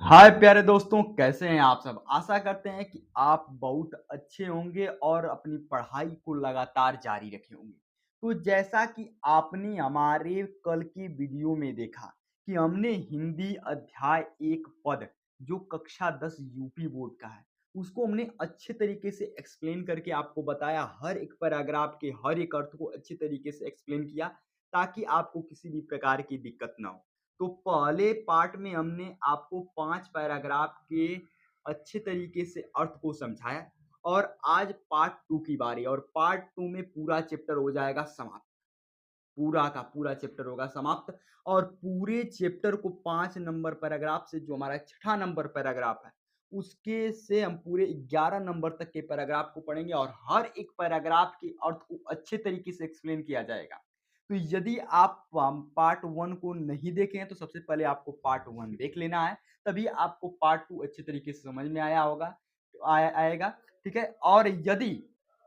हाय प्यारे दोस्तों, कैसे हैं आप सब। आशा करते हैं कि आप बहुत अच्छे होंगे और अपनी पढ़ाई को लगातार जारी रखे होंगे। तो जैसा कि आपने हमारे कल की वीडियो में देखा कि हमने हिंदी अध्याय एक पद जो कक्षा 10 यूपी बोर्ड का है, उसको हमने अच्छे तरीके से एक्सप्लेन करके आपको बताया। हर एक पैराग्राफ के हर एक अर्थ को अच्छे तरीके से एक्सप्लेन किया ताकि आपको किसी भी प्रकार की दिक्कत ना हो। तो पहले पार्ट में हमने आपको 5 पैराग्राफ के अच्छे तरीके से अर्थ को समझाया और आज पार्ट 2 की बारी है और पार्ट 2 में पूरा चैप्टर हो जाएगा समाप्त। पूरा का पूरा चैप्टर होगा समाप्त और पूरे चैप्टर को 5 नंबर पैराग्राफ से जो हमारा छठा नंबर पैराग्राफ है, उसके से हम पूरे 11 नंबर तक के पैराग्राफ को पढ़ेंगे और हर एक पैराग्राफ के अर्थ को अच्छे तरीके से एक्सप्लेन किया जाएगा। तो यदि आप पार्ट 1 को नहीं देखे हैं तो सबसे पहले आपको पार्ट 1 देख लेना है, तभी आपको पार्ट 2 अच्छे तरीके से समझ में आया होगा आएगा, ठीक है? और यदि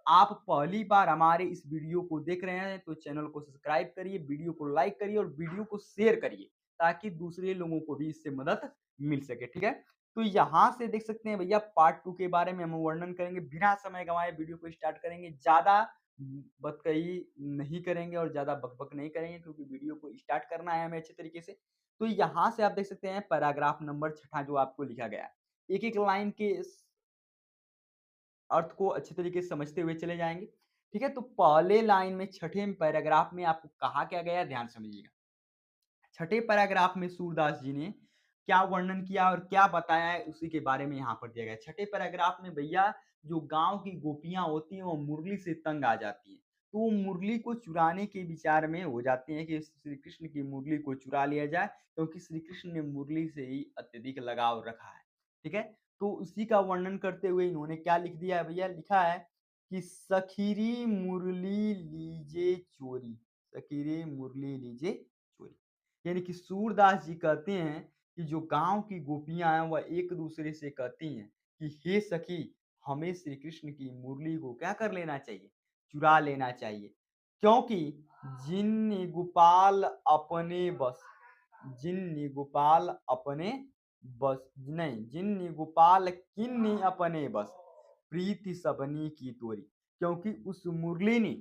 आप पहली बार हमारे इस वीडियो को देख रहे हैं तो चैनल को सब्सक्राइब करिए, वीडियो को लाइक करिए और वीडियो को शेयर करिए ताकि दूसरे लोगों को भी इससे मदद मिल सके, ठीक है? तो यहाँ से देख सकते हैं भैया पार्ट 2 के बारे में हम वर्णन करेंगे। बिना समय गंवाए वीडियो को स्टार्ट करेंगे। ज़्यादा बकई नहीं करेंगे और ज़्यादा बक-बक नहीं करेंगे क्योंकि वीडियो को स्टार्ट करना है हमें अच्छे तरीके से। तो यहाँ से आप देख सकते हैं पैराग्राफ नंबर छठा जो आपको लिखा गया है। एक-एक लाइन के अर्थ को अच्छे तरीके से समझते हुए चले जाएँगे। ठीक है? तो पहले लाइन में छठे पैराग्राफ में आपको कहा क्या गया है, ध्यान से समझिएगा। छठे पैराग्राफ में सूरदास जी ने क्या वर्णन किया और क्या बताया है उसी के बारे में यहाँ पर दिया गया है। छठे पैराग्राफ में भैया जो गाँव की गोपियाँ होती हैं वो मुरली से तंग आ जाती हैं। तो वो मुरली को चुराने के विचार में हो जाती हैं कि श्री कृष्ण की मुरली को चुरा लिया जाए क्योंकि श्री कृष्ण ने मुरली से ही अत्यधिक लगाव रखा है। ठीक है? तो उसी का वर्णन करते हुए इन्होंने क्या लिख दिया है भैया, लिखा है कि सखीरी मुरली लीजे चोरी, सखीरी मुरली लीजे चोरी। यानी कि सूरदास जी कहते हैं कि जो गाँव की गोपियाँ हैं वह एक-दूसरे से कहती हैं कि हे सखी, हमें श्री कृष्ण की मुरली को क्या कर लेना चाहिए? चुरा लेना चाहिए। क्योंकि जिन गोपाल अपने बस, जिन गोपाल अपने बस नहीं, जिन गोपाल किन्नी अपने बस, प्रीति सबनी की तोरी। क्योंकि उस मुरली ने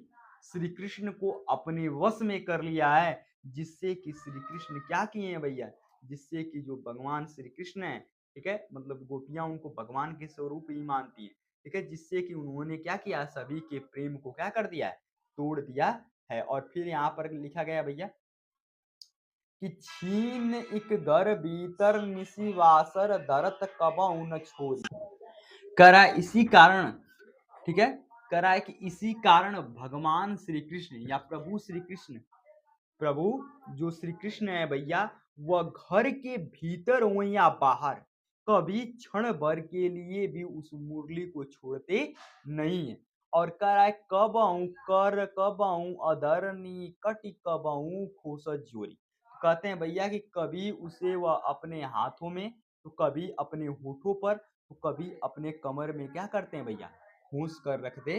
श्री कृष्ण को अपने वश में कर लिया है, जिससे कि श्री कृष्ण क्या किए हैं भैया, जिससे कि जो भगवान श्री कृष्ण हैं, ठीक है? मतलब गोपियाँ उनको भगवान के स्वरूप ही मानती हैं, ठीक है? जिससे कि उन्होंने क्या किया, सभी के प्रेम को क्या कर दिया है, तोड़ दिया है। और फिर यहाँ पर लिखा गया भैया कि छीन इक घर भीतर निशिवासर धरत कबहु न छोरी। करा इसी कारण, ठीक है? करा है कि इसी कारण भगवान श्री कृष्ण या प्रभु श्री कृष्ण, प्रभु जो श्री कृष्ण है भैया, वह घर के भीतर हो या बाहर कभी क्षण भर के लिए भी उस मुरली को छोड़ते नहीं है। और कह रहा है कबहू कर कबहू अधरनी कटि कबहू खोसत जोरी। कहते हैं भैया कि कभी उसे वह अपने हाथों में, तो कभी अपने होठों पर, तो कभी अपने कमर में क्या करते हैं भैया, ठूस कर रखते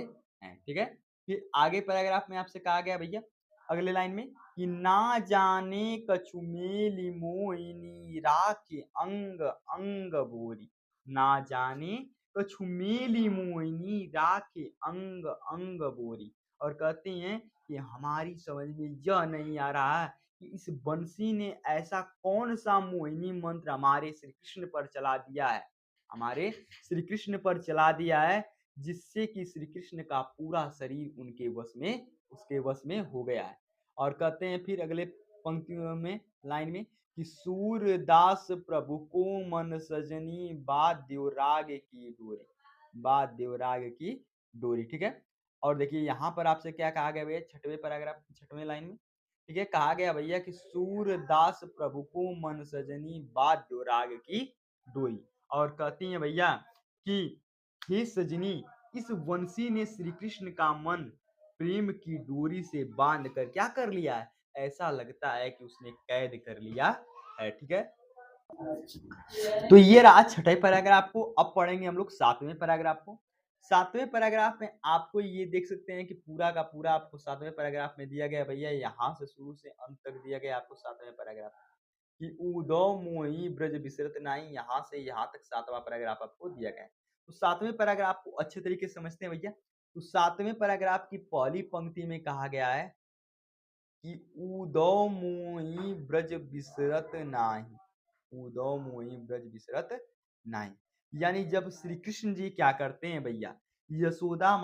हैं। ठीक है? फिर आगे पैराग्राफ में आपसे कहा गया भैया अगले लाइन में कि ना जाने कछु मेली मोहिनी राखे अंग अंग बोरी। ना जाने कछु मेली मोहिनी राखे अंग अंग बोरी। और कहते हैं कि हमारी समझ में यह नहीं आ रहा है कि इस बंसी ने ऐसा कौन सा मोहिनी मंत्र हमारे श्री कृष्ण पर चला दिया है, हमारे श्री कृष्ण पर चला दिया है, जिससे कि श्री कृष्ण का पूरा शरीर उनके वश में, उसके वश में हो गया है। और कहते हैं फिर अगले पंक्तियों में, लाइन में कि सूरदास प्रभु को मन सजनी वाद्य राग की डोरी, वाद्य राग की डोरी। ठीक है? और देखिए यहाँ पर आपसे क्या कहा गया भैया, छठवें पैराग्राफ छठवें लाइन में, ठीक है, कहा गया भैया कि सूरदास प्रभु को मन सजनी वाद्य राग की डोरी। और कहती हैं भैया कि हे सजनी, इस वंशी ने श्री कृष्ण का मन प्रेम की डोरी से बांध कर क्या कर लिया है, ऐसा लगता है कि उसने कैद कर लिया है। ठीक है? तो ये रहा छठे पैराग्राफ को। अब पढ़ेंगे हम लोग सातवें पैराग्राफ को। सातवें पैराग्राफ में आपको ये देख सकते हैं कि पूरा का पूरा आपको सातवें पैराग्राफ में दिया गया भैया, यहाँ से शुरू से अंत तक दिया गया आपको सातवें पैराग्राफ। कि उदौ मोहि ब्रज बिसरत नाई, यहाँ से यहाँ तक 7वां पैराग्राफ आपको दिया गया है। तो 7वें पैराग्राफ को अच्छे तरीके से समझते हैं भैया। तो 7वें पैराग्राफ की पहली पंक्ति में कहा गया है कि उदौ मोहि ब्रज बिसरत नाही, उदौ मोहि ब्रज बिसरत नाही। यानी जब श्री कृष्ण जी क्या करते हैं भैया, यशोदा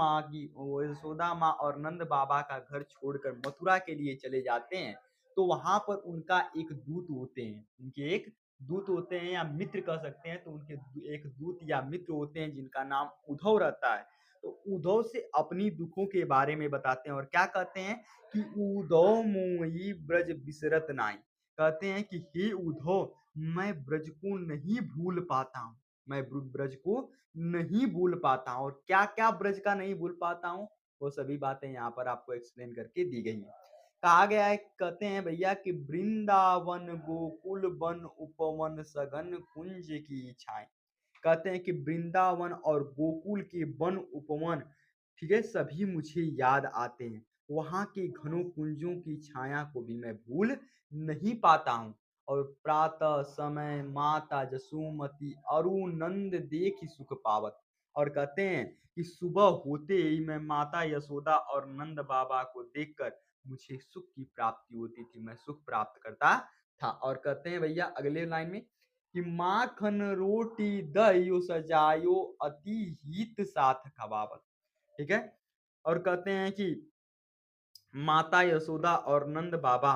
माँ और नंद बाबा का घर छोड़कर मथुरा के लिए चले जाते हैं, तो वहां पर उनका एक दूत होते हैं, उनके एक दूत होते हैं या मित्र कह सकते हैं, तो उनके एक दूत या मित्र होते हैं जिनका नाम उद्धव रहता है। तो उद्धव से अपनी दुखों के बारे में बताते हैं और क्या कहते हैं कि उद्धव मोहि ब्रज बिसरत नाई, कहते हैं कि हे उद्धव, मैं ब्रज को नहीं भूल पाता हूँ, मैं ब्रज को नहीं भूल पाता हूँ। और क्या क्या ब्रज का नहीं भूल पाता हूँ, वो सभी बातें यहाँ पर आपको एक्सप्लेन करके दी गई है। कहा गया है, कहते हैं भैया कि वृंदावन गोकुल वन उपवन सघन कुंज की इच्छाएं, कहते हैं कि वृंदावन और गोकुल के वन उपवन, ठीक है, सभी मुझे याद आते हैं। वहां के घनों कुंजों की छाया को भी मैं भूल नहीं पाता हूँ। और प्रातः समय माता जसुमती अरु नंद देखी सुख पावत, और कहते हैं कि सुबह होते ही मैं माता यशोदा और नंद बाबा को देखकर मुझे सुख की प्राप्ति होती थी, मैं सुख प्राप्त करता था। और कहते हैं भैया अगले लाइन में कि माखन रोटी दही सजायो अति हित साथ खवावत, ठीक है। और कहते हैं कि माता यशोदा और नंद बाबा,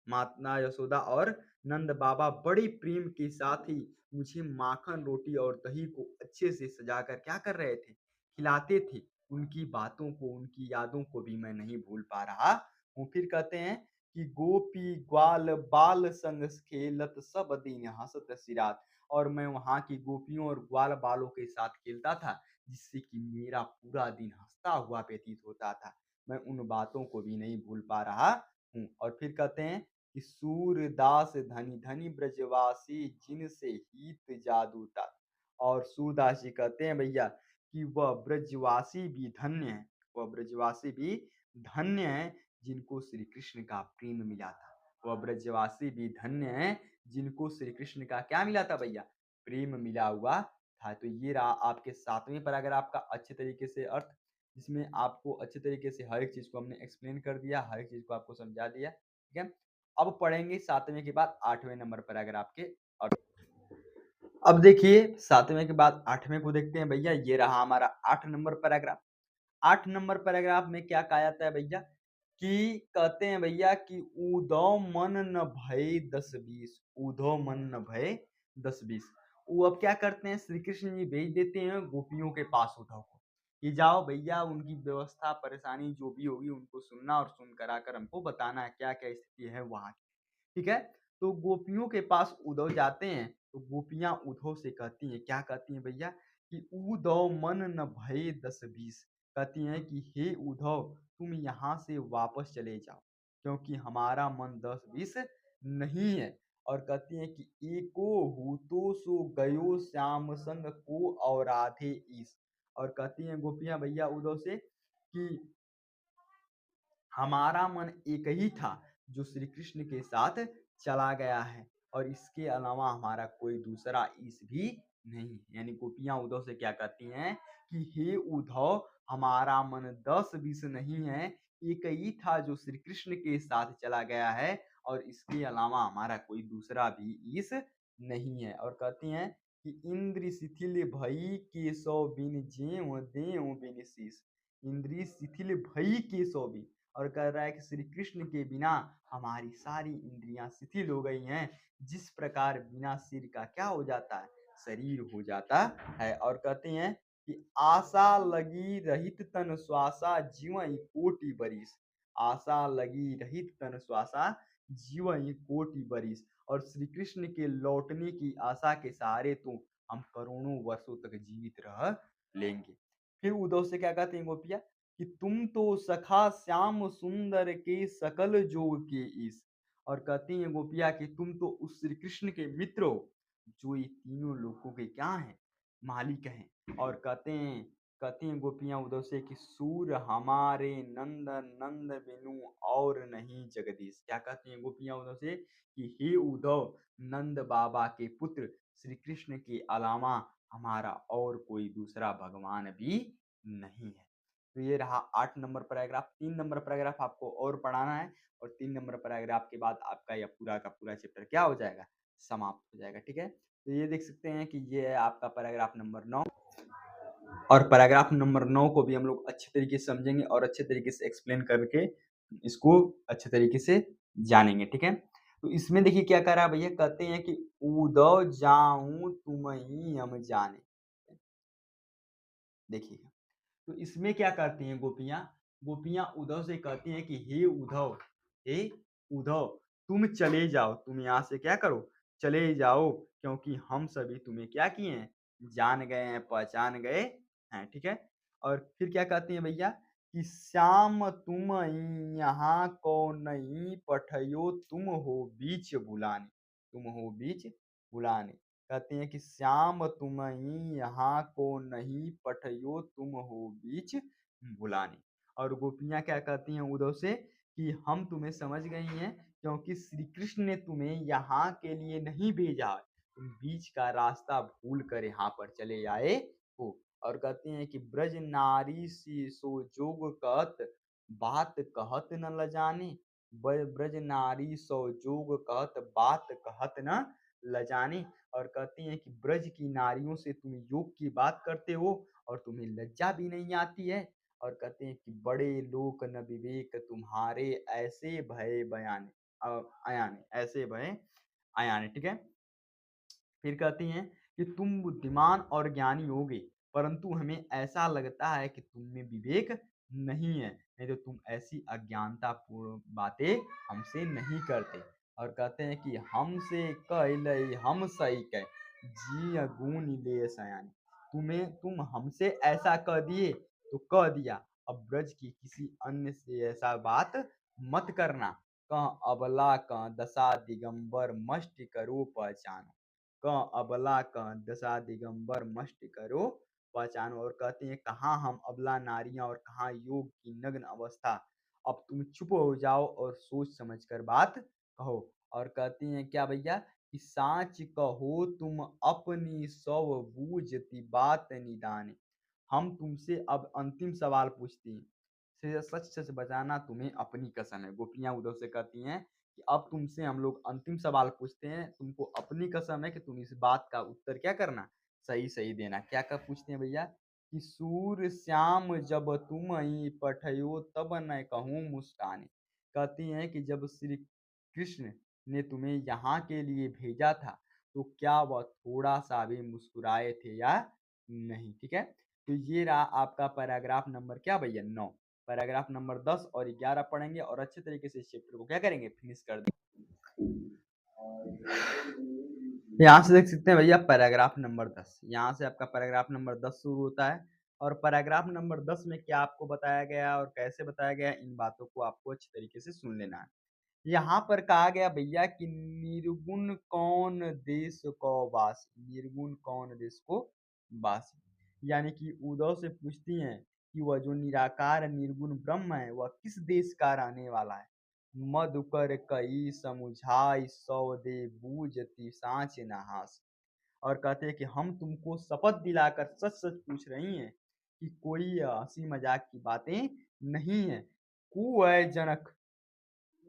माता यशोदा और नंद बाबा बड़े प्रेम के साथ ही मुझे माखन रोटी और दही को अच्छे से सजाकर क्या कर रहे थे, खिलाते थे। उनकी बातों को, उनकी यादों को भी मैं नहीं भूल पा रहा हूँ। फिर कहते हैं कि गोपी ग्वाल बाल संग खेलत सब दिन हंसत सिरात, और मैं वहां की गोपियों और ग्वाल बालों के साथ खेलता था, जिससे कि मेरा पूरा दिन हंसता हुआ व्यतीत होता था। मैं उन बातों को भी नहीं भूल पा रहा हूँ। और फिर कहते हैं कि सूरदास धनी धनी ब्रजवासी जिनसे हित जादूता, और सूरदास जी कहते हैं भैया कि वह ब्रजवासी भी धन्य है, वह ब्रजवासी भी धन्य है जिनको श्री कृष्ण का प्रेम मिला था। वह ब्रजवासी भी धन्य है जिनको श्री कृष्ण का क्या मिला था भैया, प्रेम मिला हुआ था। तो ये रहा आपके 7वें पैराग्राफ का अच्छे तरीके से अर्थ, जिसमें आपको अच्छे तरीके से हर एक चीज को हमने एक्सप्लेन कर दिया, हर एक चीज को आपको समझा दिया, ठीक है। अब पढ़ेंगे 7वें के बाद 8वें नंबर पैराग्राफ के अर्थ। अब देखिए 7वें के बाद 8वें को देखते हैं भैया, ये रहा हमारा 8 नंबर पैराग्राफ। 8 नंबर पैराग्राफ में क्या कहा जाता है भैया, कि कहते हैं भैया कि उदौ मन न भय 10-20, उदौ मन न भय 10-20। वो अब क्या करते हैं, श्री कृष्ण जी भेज देते हैं गोपियों के पास उद्धव को, कि जाओ भैया उनकी व्यवस्था परेशानी जो भी होगी उनको सुनना और सुन कर आकर हमको बताना है क्या क्या स्थिति है वहां की, ठीक है। तो गोपियों के पास उद्धव जाते हैं, तो गोपियां उद्धव से कहती हैं, क्या कहती हैं भैया, कि उद्धव मन न भय 10-20, कहती हैं कि हे उद्धव तुम यहाँ से वापस चले जाओ, क्योंकि हमारा मन 10-20 नहीं है। और कहती हैं कि एको हूतो सो गयो श्याम संग को और राधे ईस, और कहती हैं गोपियां भैया उद्धव से कि हमारा मन एक ही था जो श्री कृष्ण के साथ चला गया है, और इसके अलावा हमारा कोई दूसरा ईश भी नहीं है। यानी गोपियां उद्धव से क्या कहती हैं कि हे उद्धव हमारा मन 10-20 नहीं है, एक ही था जो श्री कृष्ण के साथ चला गया है, और इसके अलावा हमारा कोई दूसरा भी ईश नहीं है। और कहती हैं कि इंद्र शिथिल भई केशव बिन जेऊ देऊ बिन शीस, इंद्री शिथिल भई केशव बिन, और कह रहा है कि श्री कृष्ण के बिना हमारी सारी इंद्रियां शिथिल हो गई हैं, जिस प्रकार बिना सिर का क्या हो जाता है, शरीर हो जाता है। और कहते हैं कि आशा लगी रहित तन श्वासा जीवन कोटि बरिस, आशा लगी रहित तन श्वासा जीवन कोटि बरिस, और श्री कृष्ण के लौटने की आशा के सहारे तो हम करोड़ों वर्षों तक जीवित रह लेंगे। फिर उद्धव से क्या कहते हैं गोपिया, कि तुम तो सखा श्याम सुंदर के सकल जोग के ईश, और कहती हैं गोपिया कि तुम तो उस श्री कृष्ण के मित्र हो जो ये तीनों लोगों के क्या हैं, मालिक हैं। और कहते हैं कहती हैं गोपियाँ उद्धव से कि सूर हमारे नंद नंद बिनु और नहीं जगदीश। क्या कहती हैं गोपियाँ उद्धव से कि हे उद्धव, नंद बाबा के पुत्र श्री कृष्ण के अलावा हमारा और कोई दूसरा भगवान भी नहीं है। तो ये रहा 8 नंबर पैराग्राफ। 3 नंबर पैराग्राफ आपको और पढ़ाना है और 3 नंबर पैराग्राफ के बाद आपका यह पूरा का पूरा चैप्टर क्या हो जाएगा, समाप्त हो जाएगा। ठीक है, तो ये देख सकते हैं कि ये है आपका पैराग्राफ नंबर 9 और पैराग्राफ नंबर 9 को भी हम लोग अच्छे तरीके से समझेंगे और अच्छे तरीके से एक्सप्लेन करके इसको अच्छे तरीके से जानेंगे। ठीक है, तो इसमें देखिए क्या कह रहा है भैया, कहते हैं कि उदौ जाऊं तुम्हीं हम जाने। देखिए, तो इसमें क्या करती हैं गोपियाँ, गोपियाँ उद्धव से कहती हैं कि हे उद्धव तुम चले जाओ, तुम यहाँ से क्या करो, चले जाओ, क्योंकि हम सभी तुम्हें क्या किए हैं, जान गए हैं, पहचान गए हैं। ठीक है, और फिर क्या कहती हैं भैया कि श्याम तुम यहाँ को नहीं पठयो, तुम हो बीच बुलाने, तुम हो बीच बुलाने। कहते हैं कि श्याम तुम्हीं यहाँ को नहीं पठयो, तुम हो बीच बुलाने। और गोपियाँ क्या कहती हैं उद्धव से कि हम तुम्हें समझ गई हैं, क्योंकि श्री कृष्ण ने तुम्हें यहाँ के लिए नहीं भेजा है, तुम बीच का रास्ता भूल कर यहाँ पर चले आए हो। और कहते हैं कि ब्रज नारी सी सो जोग कहत, बात कहत न लजाने, ब्रज नारी सो जोग कहत, बात कहत न लजाने। और कहती हैं कि ब्रज की नारियों से तुम योग की बात करते हो और तुम्हें लज्जा भी नहीं आती है। और कहते हैं कि बड़े लोक न विवेक तुम्हारे, ऐसे भय बयाने अयाने, ऐसे भय अयाने। ठीक है, फिर कहती हैं कि तुम बुद्धिमान और ज्ञानी होगे, परंतु हमें ऐसा लगता है कि तुम में विवेक नहीं है, नहीं तो तुम ऐसी अज्ञानता पूर्ण बातें हमसे नहीं करते। और कहते हैं कि हमसे कह लई हम सही कह, जी गुण ले सयानी। तुम हमसे ऐसा कह दिए तो कह दिया, अब ब्रज की किसी अन्य से ऐसा बात मत करना। कह अबला कह दशा दिगंबर मष्ट करो पहचानो, क अबला क दशा दिगंबर मष्ट करो पहचानो। और कहते हैं कहाँ हम अबला नारियां और कहाँ योग की नग्न अवस्था, अब तुम चुप हो जाओ और सोच समझ कर बात कहो। और कहती हैं क्या भैया कि साच कहो तुम अपनी सब बूझती बात निदाने, हम तुमसे अब अंतिम सवाल पूछती हैं, से सच सच बताना तुम्हें अपनी कसम है। गोपियां उद्धव से कहती हैं कि अब तुमसे हम लोग अंतिम सवाल पूछते हैं, तुमको अपनी कसम है कि तुम इस बात का उत्तर क्या करना, सही सही देना। क्या क्या पूछते हैं भैया कि सूर श्याम जब तुम ही पठयो, तब न कहूँ मुस्काने। कहती हैं कि जब श्री कृष्ण ने तुम्हें यहाँ के लिए भेजा था, तो क्या वह थोड़ा सा भी मुस्कुराए थे या नहीं। ठीक है, तो ये रहा आपका पैराग्राफ नंबर क्या भैया 9। पैराग्राफ नंबर 10 और 11 पढ़ेंगे और अच्छे तरीके से इस चैप्टर को क्या करेंगे, फिनिश कर देंगे। यहाँ से देख सकते हैं भैया पैराग्राफ नंबर 10, यहाँ से आपका पैराग्राफ नंबर 10 शुरू होता है। और पैराग्राफ नंबर 10 में क्या आपको बताया गया और कैसे बताया गया, इन बातों को आपको अच्छे तरीके से सुन लेना है। यहाँ पर कहा गया भैया कि निर्गुण कौन देश को वासी, निर्गुण कौन देश को वासी। यानी कि उद्धव से पूछती हैं कि वह जो निराकार निर्गुण ब्रह्म है वह किस देश का रहने वाला है। मधुकर कई समुझाई सौ दे बूझती सांच नहास। और कहते हैं कि हम तुमको शपथ दिलाकर सच सच पूछ रही हैं कि कोई हंसी मजाक की बातें नहीं है। कुवै जनक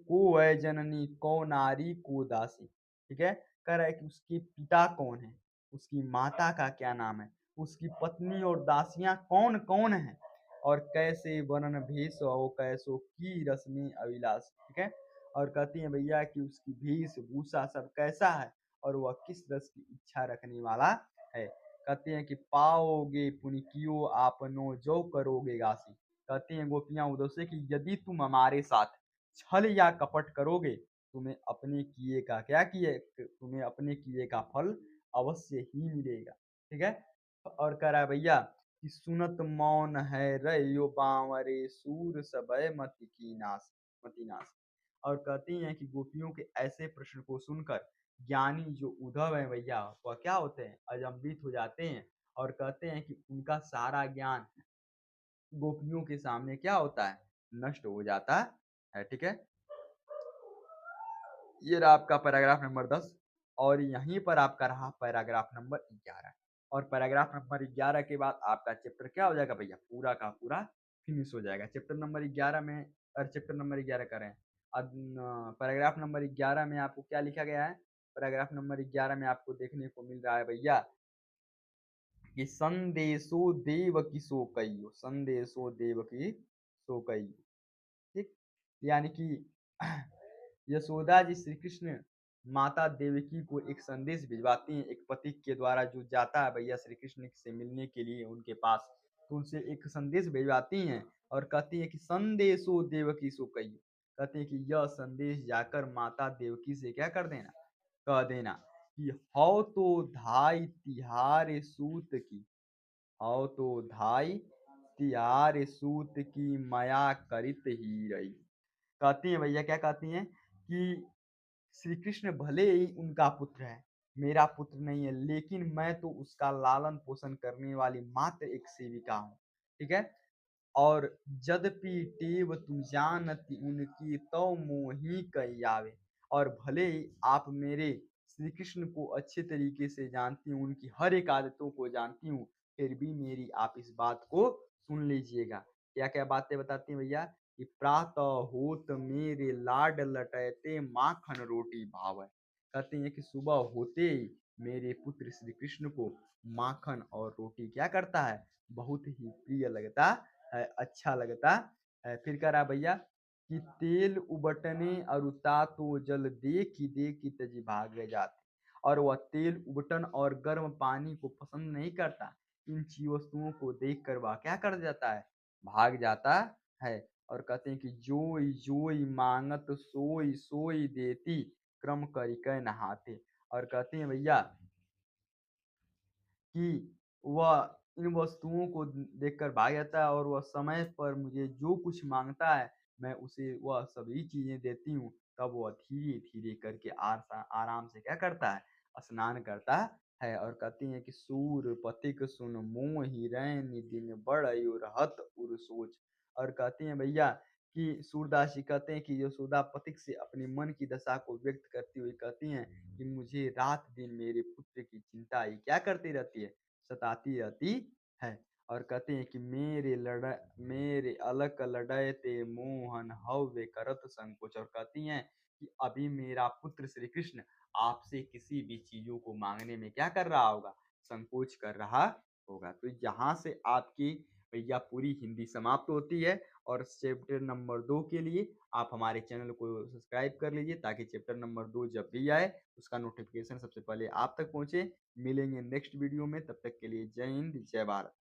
को वै जननी को नारी को दासी। ठीक है, कह रहा है कि उसके पिता कौन है, उसकी माता का क्या नाम है, उसकी पत्नी और दासियां कौन कौन है, और कैसे वर्णन भेष हो कैसो की रश्मि अभिलाष। ठीक है, और कहती है भैया कि उसकी वेशभूषा सब कैसा है और वह किस रस की इच्छा रखने वाला है। कहते हैं कि पाओगे पुनिकियो आपनो जो करोगे गासी। कहती हैं गोपियां उद्धव से कि यदि तुम हमारे साथ छल या कपट करोगे, तुम्हें अपने किए का फल अवश्य ही मिलेगा। ठीक है, और कह रहा है भैया कि सुनत मौन है रयो बावरे, सूर सबय मति नाश। और कहती हैं कि गोपियों के ऐसे प्रश्न को सुनकर ज्ञानी जो उद्धव है भैया वह क्या होते हैं, अचंभित हो जाते हैं और कहते हैं कि उनका सारा ज्ञान गोपियों के सामने क्या होता है? नष्ट हो जाता है, ठीक है? ये रहा आपका पैराग्राफ नंबर 10 और यहीं पर आपका रहा पैराग्राफ नंबर 11 और पैराग्राफ नंबर 11 के बाद आपका चैप्टर क्या हो जाएगा भैया? पूरा का पूरा फिनिश हो जाएगा। चैप्टर नंबर 11 में चैप्टर नंबर 11 करें। अब पैराग्राफ नंबर 11 में आपको क्या लिखा गया है? पैराग्राफ नंबर 11 में आपको देखने को मिल रहा है भैया कि संदेशो देवकी सो कहियो, संदेशो देवकी सो कहियो, ठीक? यानी कि यशोदा जी श्री कृष्ण माता देवकी को एक संदेश भिजवाती हैं एक पथिक के द्वारा जो जाता है भैया श्री कृष्ण से मिलने के लिए उनके पास, तो उनसे एक संदेश भिजवाती हैं और कहती हैं कि संदेशो देवकी सो कहियो, कहती हैं कि यह संदेश जाकर माता देवकी से क्या कर देना, कह देना कि हौ तो धाई तिहारे सूत की, हौ तो धाई तिहारे सूत की माया करित ही रही। कहती हैं भैया क्या कहती हैं कि श्री कृष्ण भले ही उनका पुत्र है, मेरा पुत्र नहीं है, लेकिन मैं तो उसका लालन पोषण करने वाली मात्र एक सेविका हूँ, ठीक है? और यद्यपि टेव तुम जानती उनकी तो मोहि कही आवे, और भले ही आप मेरे श्री कृष्ण को अच्छे तरीके से जानती हूँ, उनकी हर एक आदतों को जानती हूँ, फिर भी मेरी आप इस बात को सुन लीजिएगा। क्या क्या बातें बताती हैं भैया कि प्रातः होत मेरे लाड लटैते माखन रोटी भावै, कहते हैं कि सुबह होते ही मेरे पुत्र श्री कृष्ण को माखन और रोटी क्या करता है, बहुत ही प्रिय लगता है, अच्छा लगता है। फिर कह रहा भैया कि तेल उबटने अरुता तो जल देखी तजी भाग जाते, और वह तेल उबटन और गर्म पानी को पसंद नहीं करता। इन चीज वस्तुओं को देखकर वह क्या कर जाता है, भाग जाता है। और कहते हैं कि जोई जोई मांगत सोई सोई देती क्रम करिकै नहाते, और कहते हैं भैया कि वह इन वस्तुओं को देखकर भाग जाता है और वह समय पर मुझे जो कुछ माँगता है, मैं उसे वह सभी चीज़ें देती हूँ। तब वह धीरे-धीरे करके आराम से क्या करता है, स्नान करता है। और कहती हैं कि सूर पथिक सुन मोहि रैनी दिन बड़ई रहत उर सोच। और कहती हैं भैया कि सूरदास जी कहते हैं कि यशोदा पथिक से अपने मन की दशा को व्यक्त करती हुई कहती हैं कि मुझे रात-दिन मेरे पुत्र की चिंता ही क्या करती रहती है, सताती रहती है। और कहते हैं कि मेरे अलक लडैते मोहन हव्य करत संकोच, और कहती हैं कि अभी मेरा पुत्र श्री कृष्ण आपसे किसी भी चीज़ों को माँगने में क्या कर रहा होगा, संकोच कर रहा होगा। तो यहाँ से आपकी भैया पूरी हिंदी समाप्त होती है और चैप्टर नंबर 2 के लिए आप हमारे चैनल को सब्सक्राइब कर लीजिए ताकि चैप्टर नंबर 2 जब भी आए उसका नोटिफिकेशन सबसे पहले आप तक पहुँचे। मिलेंगे नेक्स्ट वीडियो में, तब तक के लिए जय हिंद, जय भारत।